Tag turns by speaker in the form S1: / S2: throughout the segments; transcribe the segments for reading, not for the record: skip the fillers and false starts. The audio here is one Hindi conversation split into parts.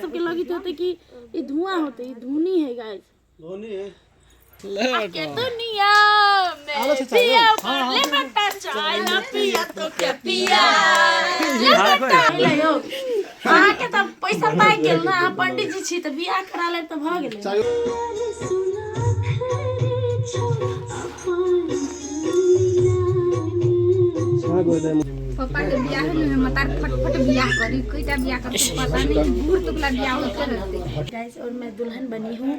S1: सबके लगी तो होते कि ये धुआं होते, ये धुनी है गाइस, धुनी है के दुनिया में पिया ले बटा चाय ना पिया तो क्या पिया ले बटा ले हो के त पैसा पाइ गेल ना पंडित जी छी त बियाह करा ले त भ गेलै।
S2: पापा के बियाह में मतार फटफट बियाह करी, कईटा बियाह कर पता नहीं बूढ़ तुकला बियाह होते रहते
S1: गाइस। और मैं दुल्हन बनी हूँ,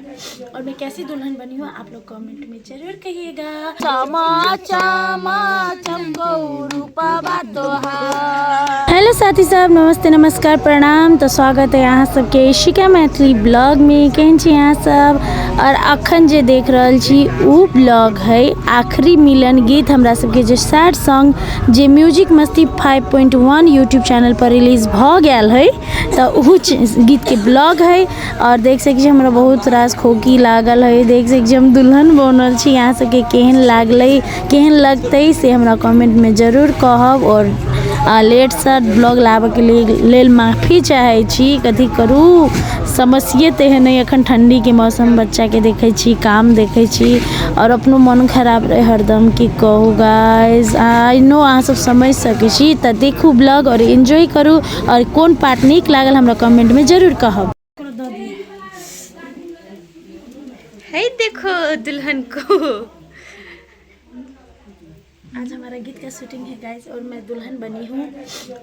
S1: और मैं कैसी दुल्हन बनी हूँ आप लोग कमेंट में जरूर कहिएगा। चमा चमा चमको रूपा तोहार। हेलो साथी सब, नमस्ते नमस्कार प्रणाम। तो स्वागत है यहाँ सबके इशिका मैथिली ब्लॉग में। केहन छी यहाँ सब, और अखन जे देख रहल छी उ ब्लॉग है आखिरी मिलन गीत हमरा सबके जे सैड सॉन्ग जे म्यूजिक मस्ती 5.1 यूट्यूब चैनल पर रिलीज भ गेल है, तो उ गीत के ब्लॉग है। और देख सकै हमरा बहुत रास खोकी लागल है, देख सकै हम दुल्हन बनल छी। यहाँ सबके केहन लागलै केहन लगतै से हमरा कमेंट में जरूर कहब। और लेट सा ब्लॉग लाबे के लेल माफी चाहे छी, कथी करू समस्ये तेहन है। अखन ठंडी के मौसम, बच्चा के देखे छी, काम देखे छी, और अपनो मन खराब रहे हरदम की कहू गाइस। आई नो अहाँ सब समझ सकै छी, त देखू ब्लॉग और एंजॉय करू। और कोन पार्ट नीक लागल हमरा कमेंट में जरूर कहब। हे देखो दुल्हन को, आज हमारा गीत का शूटिंग है गाइस, और मैं दुल्हन बनी हूँ,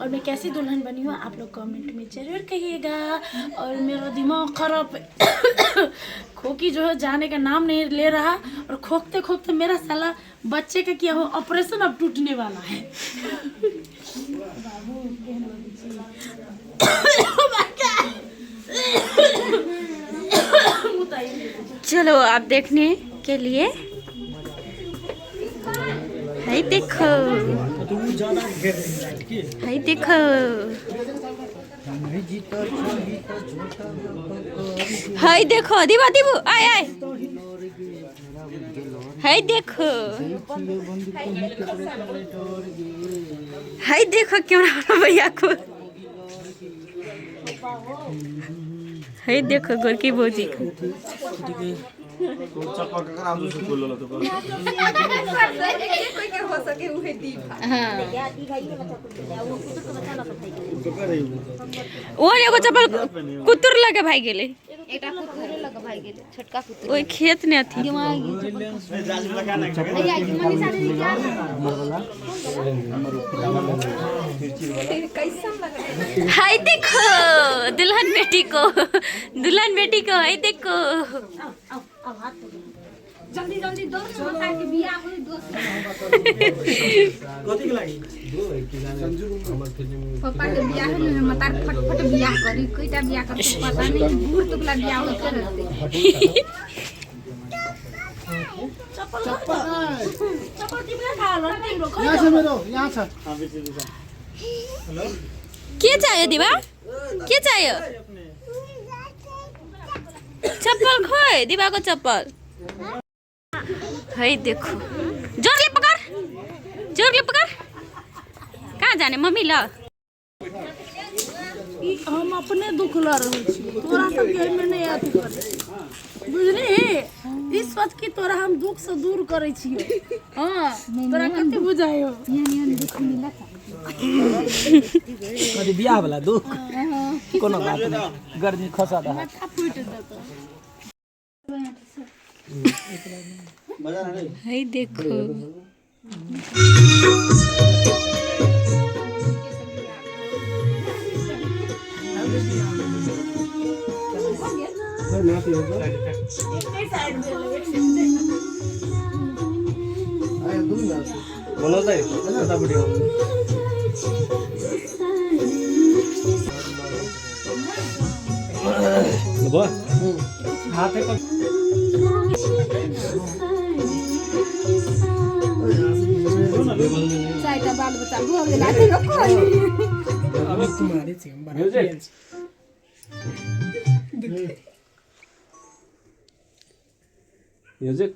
S1: और मैं कैसी दुल्हन बनी हूँ आप लोग कमेंट में जरूर कहिएगा। और मेरा दिमाग खराब खोकी जो है जाने का नाम नहीं ले रहा, और खोखते खोखते मेरा साला बच्चे का किया हो ऑपरेशन अब टूटने वाला है। चलो आप देखने के लिए हाय देखो, हाय देखो, हाय देखो दीवा दीबू आय आय, हाय देखो, हाय देखो क्यों भैया को, हाय देखो गोरकी भौजी को। और एगो चप्पल कुतुर लगे भाई गेले,
S2: एकटा कुतुरे लगे भाई गेले, छोटका कुतुर
S1: ओई खेत ने अथी हाय देखो दुल्हन बेटी को, दुल्हन बेटी को हाय देखो।
S2: जल्दी जल्दी दौड़ मता के बियाह होई दोस्त
S3: कथि के लागि
S2: पापा के बियाह में मतार फटफट बियाह करी, कईटा बियाह कर पता नहीं बूढ़ तुकला बियाह होते रहते।
S1: चप्पल चप्पल तिमीले खा ल तिम्रो खै
S3: यहाँ छ मेरो, यहाँ छ।
S1: हेलो के चाहियो दिवा, के चाहियो चप्पल खोइ दिवा को चप्पल है देखो, जोरले पकड़, जोरले पकड़, कहाँ जाने मम्मी ल। हम अपने दुख ला रहे छी, तोरा सब के में नहीं आती करे बुझली। इस सोच की तोरा हम दुख से दूर करे छी। हां तोरा कते बुझायो
S2: नियन दुख मिला था
S3: कथि बियाह वाला दुख कोनो बात नहीं, गर्मी खसा दा
S1: माथा फुट जाता है देखो।
S2: चाइटा बाल बच्चा भो गेला त कोइ
S3: अब तुम्हारे से हम बड़ा म्यूजिक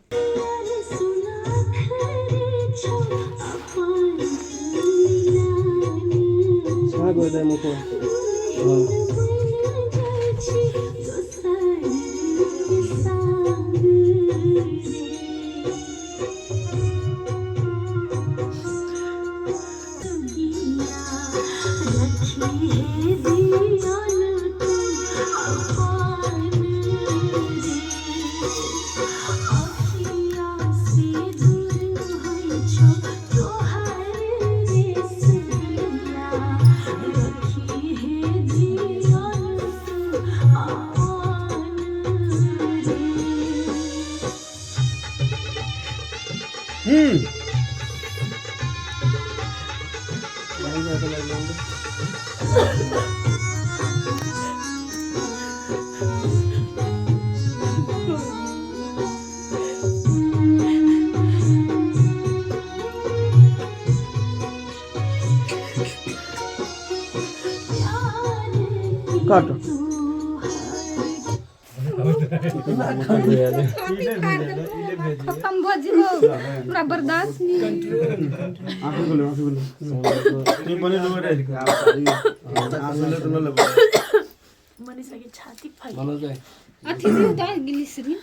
S3: काटो
S2: खत्म भजिबो पूरा बर्दाश्त
S1: मनीषा की छाती फट
S2: अथि दिउ त ग्लिसरीन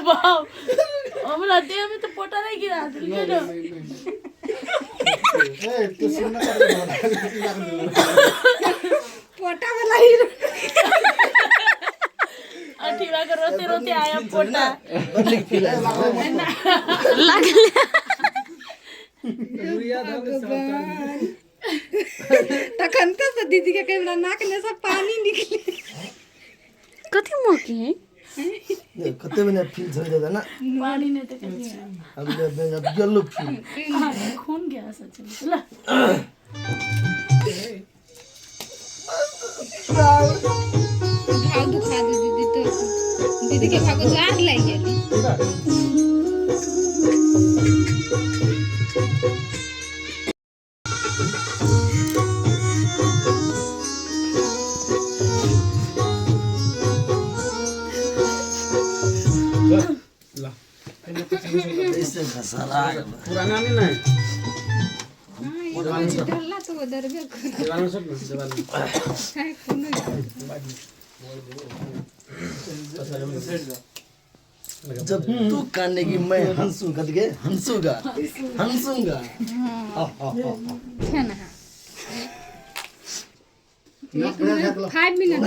S1: वाह हमरा देह में तो पोटा नहीं गिरा दिल ना
S2: पोटा वाला ही
S1: अठीवा कर रोते रोते आया पोटा
S2: तखन त दीदी के कैमरा नाक में से पानी निकले
S1: कथी मोके है
S4: कते में फील छोड़ देगा ना
S1: पानी नहीं तो कैसे
S4: अब येलो फील
S1: खून गया सच में ला
S2: घाव दुखा दे दीदी तो दीदी के भागो जार लग गेली
S4: इससे घसारा
S3: पुराना नहीं ना
S2: ढल्ला तो उधर भी
S3: दीवार सब दीवार
S2: है कोनो
S4: जब तू कानेगी मैं हंसूंगा के हंसूंगा हंसूंगा
S2: खाना 5 मिनट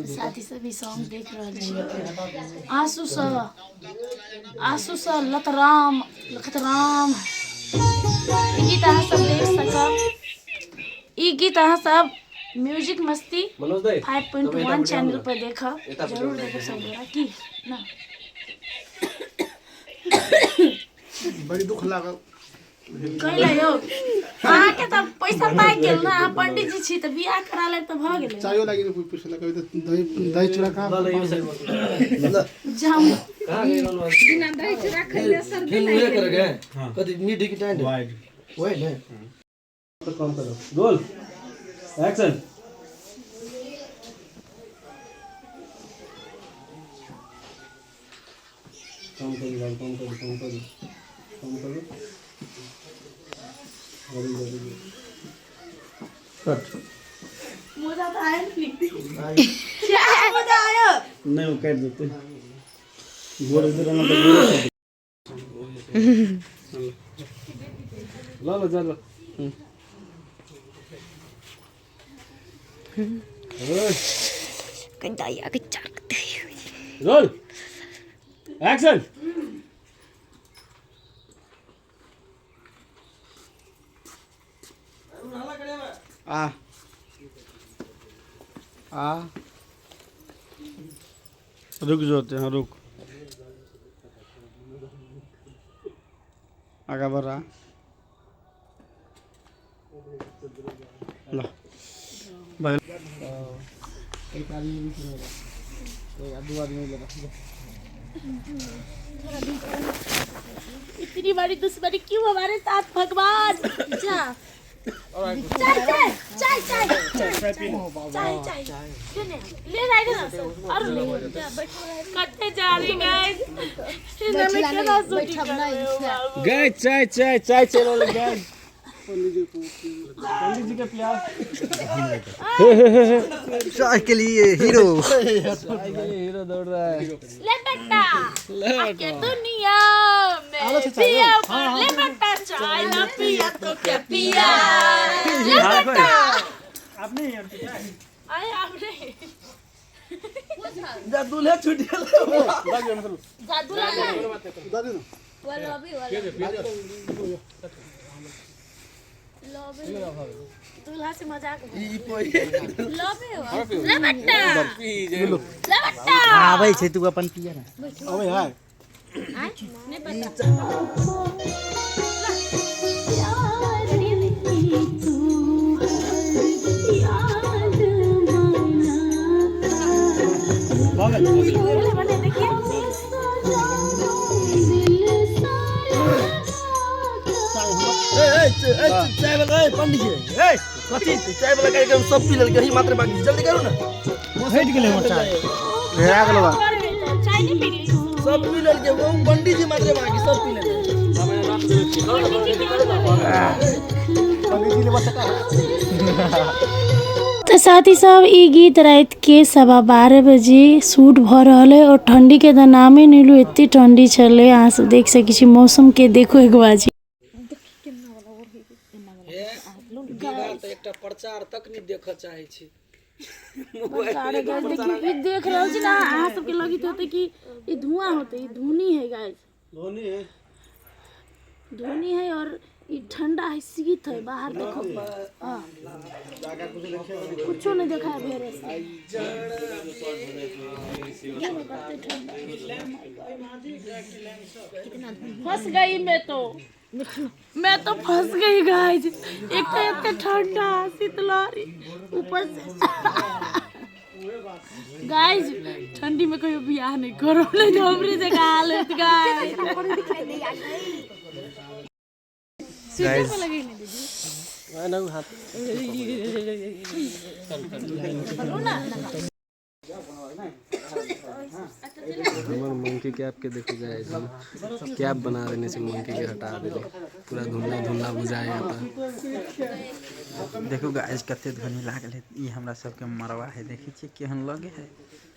S1: साथी सभी सॉन्ग देख रहे आंसू सा लतराम लखतराम ई गीत अहाँ सब देख सकब ई गीत अहाँ सब म्यूजिक मस्ती 5.1 चैनल पर देखा जरूर देखो सब गोरा की ना
S5: बड़ी दुख लागल
S1: कहले यो अहाँ के त पैसा पाइ गेल ना अहाँ पंडित जी छी त बियाह करा ले त भ गेलै
S5: चायो लागी ने पूछला कभी तो दही चूड़ा कहाँ
S1: जाम
S2: बिना दही चूड़ा खइले सर
S4: फिल्म ये कर गए कदी मीठी की टाइम वाइड ओए ने
S3: तो काम करो रोल एक्शन काम करो कट
S1: मजा तो आया नहीं क्या मजा आया
S3: नहीं वो काट देते गोड़ इधर आना तो लो चलो
S2: कंटाया के चाकते
S3: रोल एक्शन आ रुक जाते हैं रुक आगे बढ़ा ला भाई
S5: एक आदमी भी नहीं होगा तो दो आदमी लेगा
S1: इतनी बड़ी दुश्मनी क्यों हमारे साथ भगवान? जा चाय चाय चाय चाय चाय चाय ले जाएगा ना और ले कट्टे जा रही गाइस इन्हें क्या सूटी
S3: गए चाय चाय चाय चलो गए पंडित जी के प्यार
S4: चाय के लिए हीरो
S3: हीरो दौड़ रहा है।
S1: ले बेटा आके दुनिया में पिया ले बेटा चाय ना पिया तो क्या पिया ले बेटा
S3: आपने
S1: आए आपने
S4: जा दूल्हा छूट गया
S1: जादू लगा
S5: दादी ना
S1: दूल्हा से मजाक
S4: ई पोई
S1: ले बेटा
S3: आबै छै तू अपन पिया ना
S5: अबे हाय
S4: चाय वाला पंडित जी कथी चाय वाला कार्यक्रम सब पी लेल यही मात्र बाकी जल्दी करू ना
S3: हट गेलै मोर चाय हेरा गेलो बा
S1: चाय नहीं पी
S4: सब पी लेल के वो पंडित जी मात्र बाकी सब पी लेल
S5: पंडित जी ले बस का
S1: तो साथ ही सब ई गीत रात के 12:15 बजे शूट भ रहल है और ठंडी के तो नामे नहीं लू इतनी ठंडी चले अहाँ सब देख सकै छी मौसम के देखो एक बाजी
S3: एकटा प्रचार तक नहीं देख चाहे छी
S1: देखिए देख रहल छी ना अहाँ सबके लगित होते कि ई धुआं होते ई धुनी है गाइस धुनी है और ई ठंडा है शीत है बाहर देखो हां कुछ नहीं देखा है भेरे फंस गई मैं तो फंस गई गाइस एक तो इतना ठंडा शीतलहरी ऊपर से गाइस ठंडी में कोई बियाह नहीं करो नहीं तो हमरे जगह हालत गाइस
S3: गाइस हमर मंकी कैप के देखो गाइस कैप बना देने से मंकी के हटा देले पूरा धुंधला धुंधला बुझाया
S6: देखो गाइस कते ध्वनि लागल है ई हमरा सबके मरवा है देखै छी केहन लगे है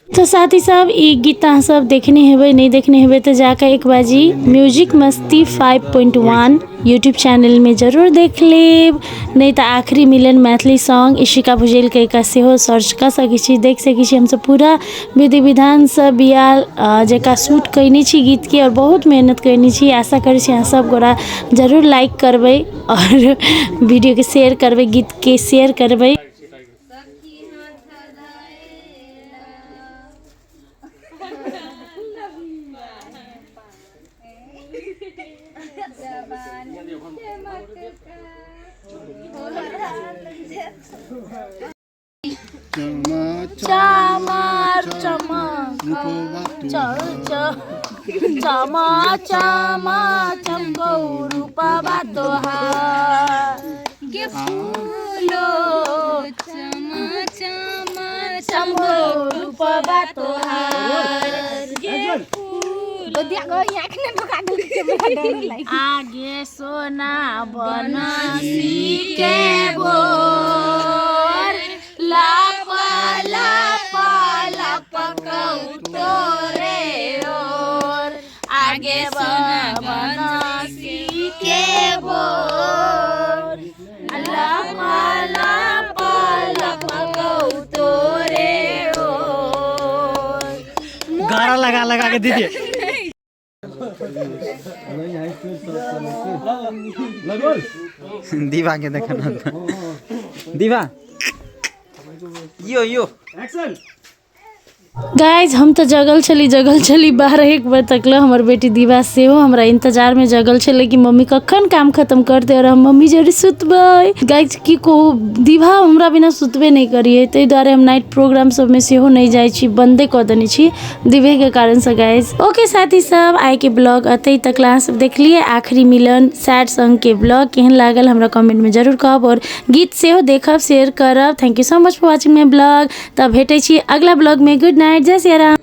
S1: तो साथ ही साहब ई गीत अहाँ सब देखने हेबै नहीं देखने हेबै तो जाकर एक बाजी म्यूजिक मस्ती 5.1 यूट्यूब चैनल में जरूर देख लेब नहीं तो आखिरी मिलन मैथिली सॉन्ग इशिका भुजेल के का सेहो सर्च कर सकै छी देख सकै छी हम सब पूरा विधि विधान सब बिया जका शूट कैनी छी गीत के और बहुत मेहनत कैनी छी आशा करै छी अहाँ सब गोरा जरूर लाइक करबै और वीडियो के शेयर करबै गीत के शेयर करबै चमार चमक चमा चमा चमको रूपा तोहार
S2: के फूलो चमा चमा
S1: चमको रूपा तोहार
S2: के फूल दिया गो यहाँ के ने भगा दे के बड़ा डर लागी
S1: आगे सोना बनसी के बोर लापा लापा लापा तोरे और आगे बनसी के बोर लापा लापा लापा तोरे और
S3: गारा लगा लगा के दीजिए
S6: दीवा के देखना दीवा यो यो
S3: एक्शन
S1: गाइज हम तो जगल छली 12-1 बजे तक ल हमर बेटी दीवा से हो हमरा इंतजार में जगल छले कि मम्मी कखन काम खत्म करते और हम मम्मी जरी सुतबै। गाइज की को दीवा हमरा बिना सुतबे नहीं करिए तै द्वारे हम नाइट प्रोग्राम सब में से हो नहीं जाय छी बंदे क देने छी दीवे के कारण से। गाइज ओके साथी सब आइ के ब्लॉग अतै तक ला सब देखलिए आखिरी मिलन सैड सॉन्ग के ब्लॉग केहन लागल हमरा कमेंट में जरूर कहब और गीत से हो देखब शेयर करब। Thank you so much for watching my blog. तब भेटै छी अगला ब्लॉग में। गुड नाइट, जय सिया राम।